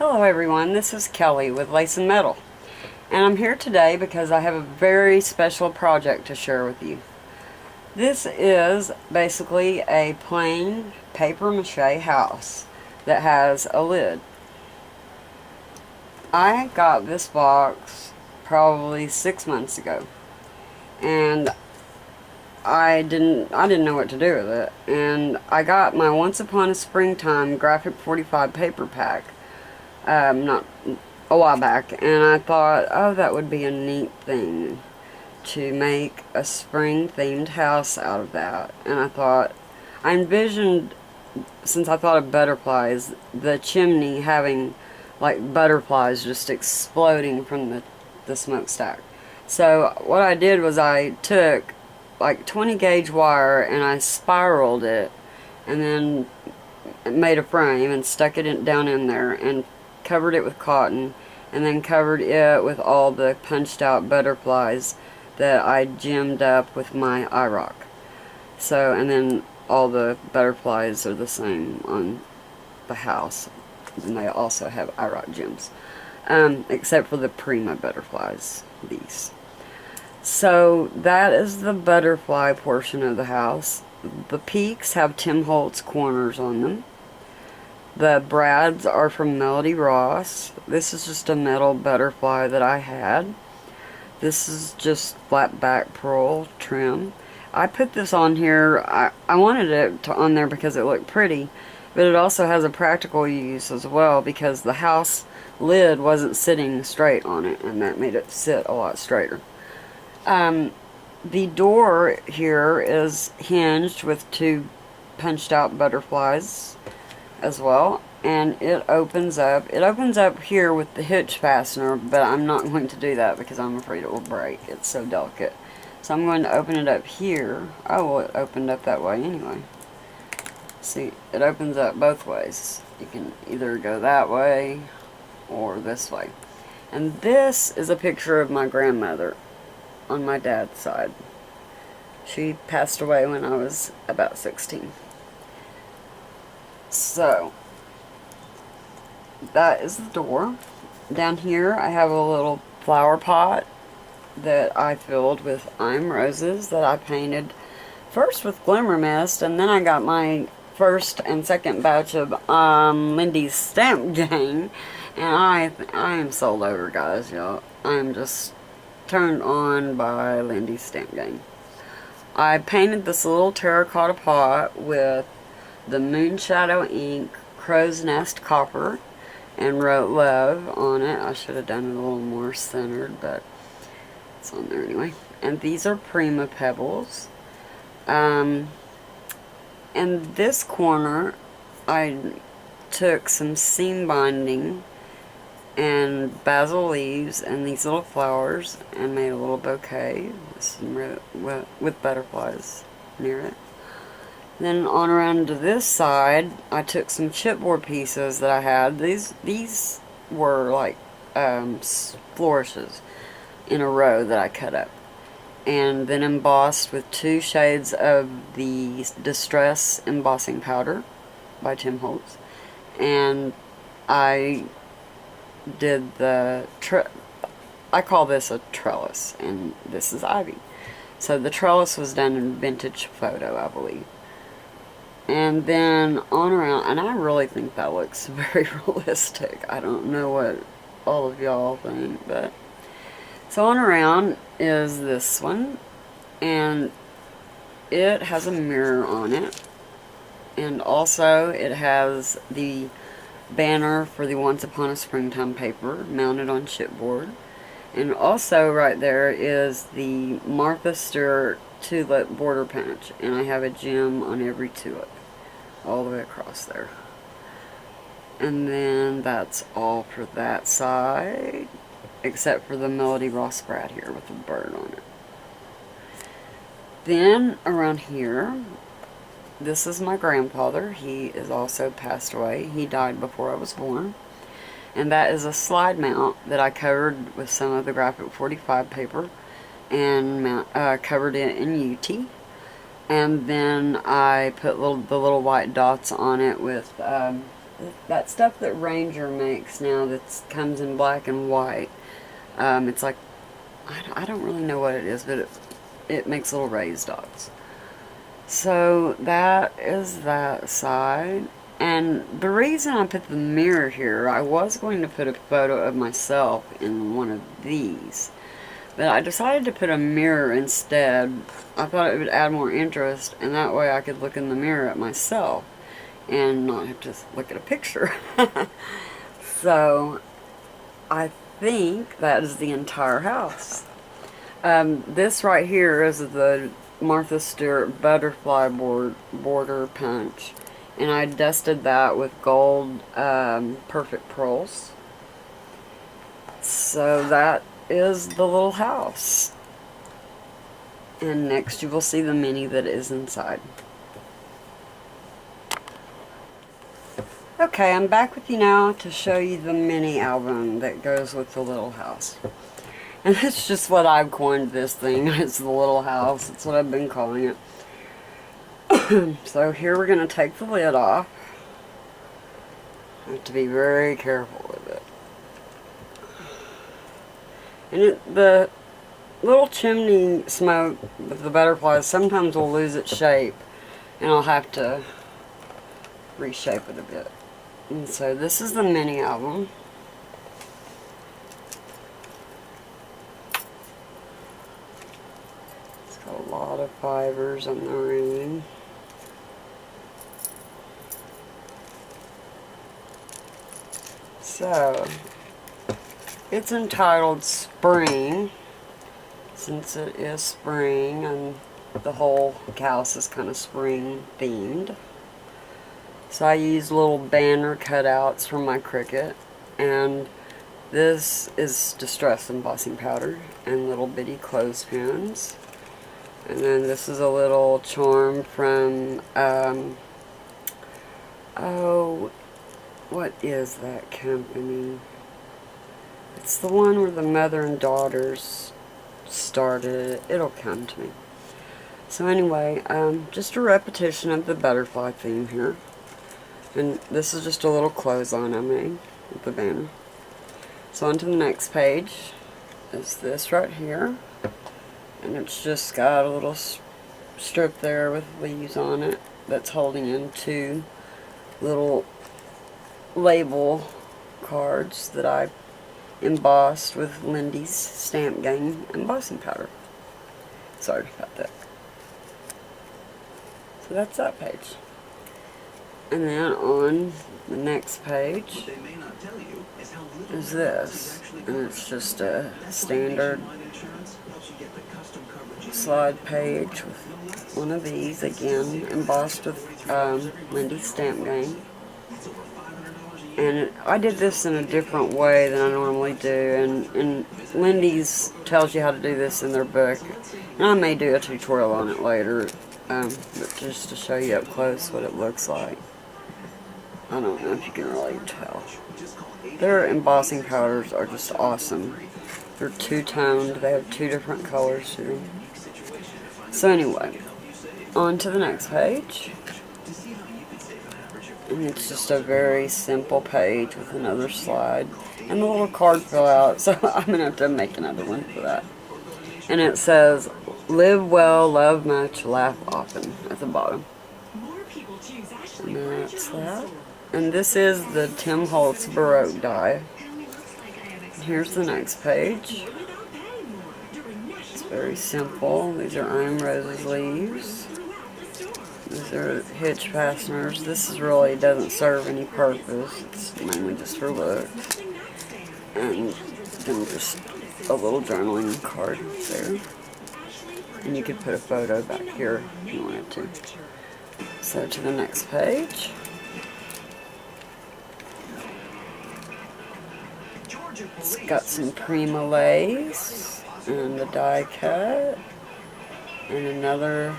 Hello everyone, this is Kelly with LaceAndMetal, and I'm here today because I have a very special project to share with you. This is basically a plain paper mache house that has a lid. I got this box probably 6 months ago, and I didn't know what to do with it, and I got my Once Upon a Springtime Graphic 45 paper pack not a while back, and I thought, oh, that would be a neat thing to make a spring themed house out of that. And I envisioned, since I thought of butterflies, the chimney having like butterflies just exploding from the smokestack. So what I did was I took like 20 gauge wire and I spiraled it and then made a frame and stuck it down in there and covered it with cotton, and then covered it with all the punched out butterflies that I gemmed up with my IROC. So, and then all the butterflies are the same on the house, and they also have IROC gems, except for the Prima butterflies, these. So that is the butterfly portion of the house. The peaks have Tim Holtz corners on them. The brads are from Melody Ross. This is just a metal butterfly that I had. This is just flat back pearl trim. I put this on here, I wanted it on there because it looked pretty, but it also has a practical use as well because the house lid wasn't sitting straight on it, and that made it sit a lot straighter. The door here is hinged with two punched out butterflies as well, and it opens up here with the hitch fastener, but I'm not going to do that because I'm afraid it will break. It's so delicate. So I'm going to open it up here. Oh, well, it opened up that way anyway. See, it opens up both ways. You can either go that way or this way. And this is a picture of my grandmother on my dad's side. She passed away when I was about 16. So, that is the door. Down here I have a little flower pot that I filled with I'm roses that I painted first with Glimmer Mist, and then I got my first and second batch of Lindy's Stamp Gang, and I am sold over, guys, y'all. I am just turned on by Lindy's Stamp Gang. I painted this little terracotta pot with the Moonshadow ink Crow's Nest copper and wrote love on it. I should have done it a little more centered, but it's on there anyway. And these are Prima pebbles. And this corner I took some seam binding and basil leaves and these little flowers and made a little bouquet with butterflies near it. Then on around to this side, I took some chipboard pieces that I had. These were like flourishes in a row that I cut up, and then embossed with 2 shades of the Distress embossing powder by Tim Holtz. And I did I call this a trellis, and this is ivy. So the trellis was done in vintage photo, I believe. And then on around, and I really think that looks very realistic. I don't know what all of y'all think, but so on around is this one, and it has a mirror on it, and also it has the banner for the Once Upon a Springtime paper mounted on chipboard, and also right there is the Martha Stewart tulip border punch, and I have a gem on every tulip all the way across there. And then that's all for that side, except for the Melody Ross brad here with a bird on it. Then around here, this is my grandfather. He is also passed away. He died before I was born. And that is a slide mount that I covered with some of the Graphic 45 paper and covered it in UT. And then I put the little white dots on it with that stuff that Ranger makes now that comes in black and white. It's like, I don't really know what it is, but it makes little raised dots. So that is that side. And the reason I put the mirror here, I was going to put a photo of myself in one of these, but I decided to put a mirror instead. I thought it would add more interest, and that way I could look in the mirror at myself and not have to look at a picture. So I think that is the entire house. This right here is the Martha Stewart butterfly border punch, and I dusted that with gold perfect pearls. So that is the little house, and next you will see the mini that is inside. Okay, I'm back with you now to show you the mini album that goes with the little house. And that's just what I've coined this thing. It's the little house. That's what I've been calling it. So here we're going to take the lid off. I have to be very careful with it. And the little chimney smoke with the butterflies sometimes will lose its shape, and I'll have to reshape it a bit. And so this is the mini album. It's got a lot of fibers on the ring. So it's entitled Spring, since it is spring and the whole house is kind of spring themed. So I used little banner cutouts from my Cricut, and this is distress embossing powder and little bitty clothespins. And then this is a little charm from, oh, what is that company? It's the one where the mother and daughters started it. It'll come to me. So anyway, just a repetition of the butterfly theme here. And this is just a little clothesline I made with the banner. So on to the next page is this right here. And it's just got a little strip there with leaves on it that's holding in two little label cards that I embossed with Lindy's Stamp Gang embossing powder. Sorry about that. So that's that page. And then on the next page is this, and it's just a standard slide page with one of these, again embossed with Lindy's Stamp Gang. And I did this in a different way than I normally do, and Lindy's tells you how to do this in their book, and I may do a tutorial on it later, but just to show you up close what it looks like. I don't know if you can really tell. Their embossing powders are just awesome. They're two-toned. They have two different colors to them. So anyway, on to the next page. And it's just a very simple page with another slide. And the little card fell out, so I'm going to have to make another one for that. And it says, live well, love much, laugh often at the bottom. And that's that. And this is the Tim Holtz Baroque die. Here's the next page. It's very simple. These are Iron Roses leaves. These are hitch fasteners. This really doesn't serve any purpose. It's mainly just for looks. And then just a little journaling card there. And you could put a photo back here if you wanted to. So to the next page. It's got some Prima lace and a die cut and another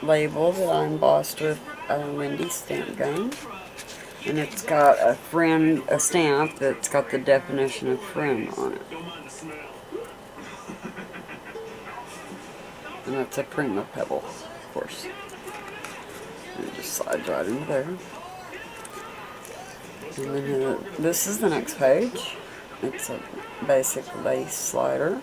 label that I embossed with Lindy's Stamp Gun. And it's got a stamp that's got the definition of friend on it. And that's a Prima pebble, of course. And it just slides right into there. And then this is the next page. It's a basic lace slider.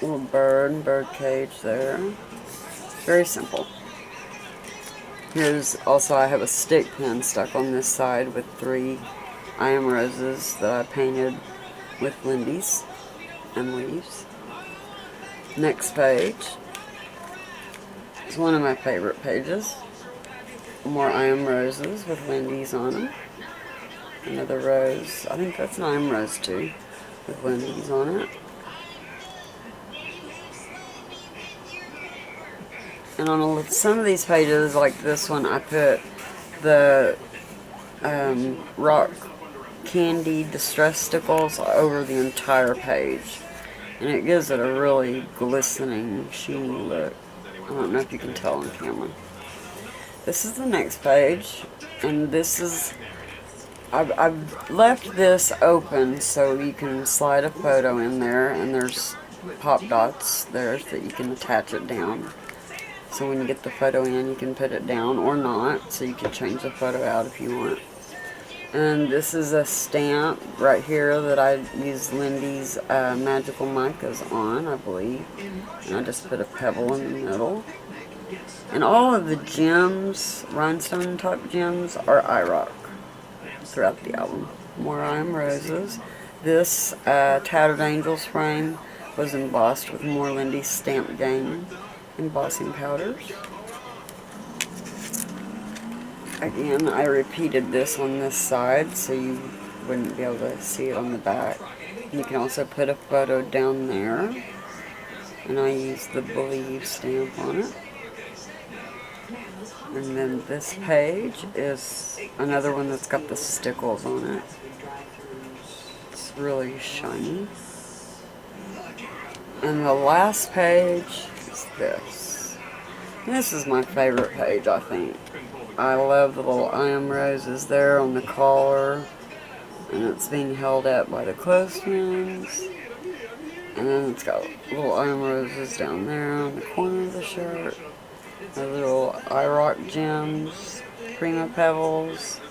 Little bird cage there. Very simple. Here's also, I have a stick pin stuck on this side with 3 I Am Roses that I painted with Lindy's and leaves. Next page is one of my favorite pages. More I Am Roses with Lindy's on them. Another rose. I think that's an I Am Rose too, with Lindy's on it. And on some of these pages, like this one, I put the rock candy distress stickles over the entire page. And it gives it a really glistening, sheeny look. I don't know if you can tell on camera. This is the next page, and this is, I've left this open so you can slide a photo in there, and there's pop dots there that you can attach it down. So when you get the photo in, you can put it down or not, so you can change the photo out if you want. And this is a stamp right here that I used Lindy's Magical Micas on, I believe. And I just put a pebble in the middle. And all of the gems, rhinestone type gems, are iRock throughout the album. More I Am Roses. This Tattered Angels frame was embossed with more Lindy's Stamp Game embossing powders. Again, I repeated this on this side so you wouldn't be able to see it on the back. You can also put a photo down there, and I used the Believe stamp on it. And then this page is another one that's got the stickles on it. It's really shiny. And the last page is this. This is my favorite page, I think. I love the little I Am Roses there on the collar, and it's being held up by the clothespins. And then it's got little I Am Roses down there on the corner of the shirt. The little iRock gems, Prima Pebbles,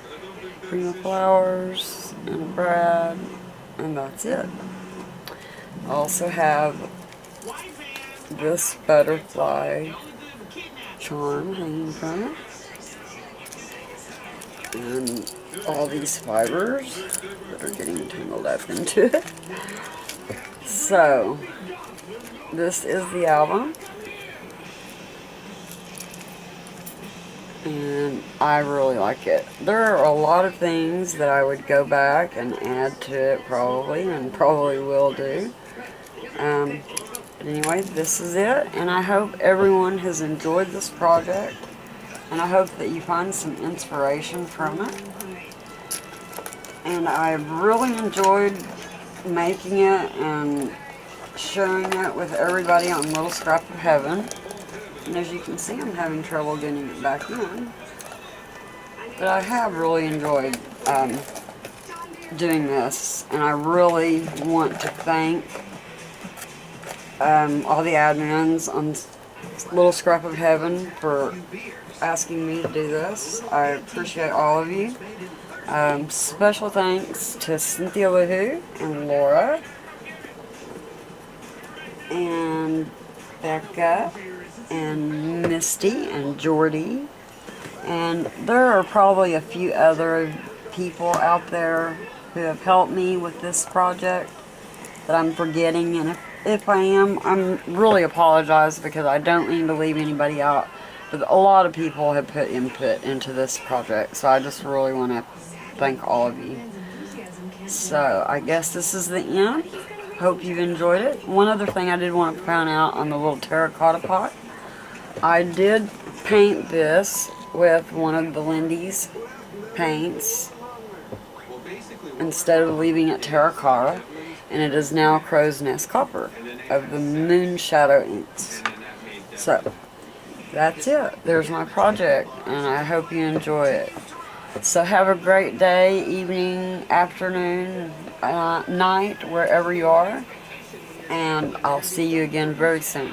Prima Flowers, and a brad, and that's it. I also have this butterfly charm hanging from it. And all these fibers that are getting tangled up into it. So, this is the album. And I really like it. There are a lot of things that I would go back and add to it probably, and probably will do. But anyway, this is it, and I hope everyone has enjoyed this project. And I hope that you find some inspiration from it. And I've really enjoyed making it and sharing it with everybody on Little Scrap of Heaven. And as you can see, I'm having trouble getting it back in. But I have really enjoyed doing this. And I really want to thank all the admins on Little Scrap of Heaven for asking me to do this. I appreciate all of you. Special thanks to Cynthia and Laura and Becca and Misty and Jordy, and there are probably a few other people out there who have helped me with this project that I'm forgetting, and if I am, I'm really apologize because I don't mean to leave anybody out. But a lot of people have put input into this project, so I just really want to thank all of you. So, I guess this is the end. Hope you've enjoyed it. One other thing I did want to point out on the little terracotta pot. I did paint this with one of the Lindy's paints instead of leaving it terracotta, and it is now Crow's Nest Copper of the Moon Shadow inks. So, that's it. There's my project, and I hope you enjoy it. So have a great day, evening, afternoon, night, wherever you are, and I'll see you again very soon.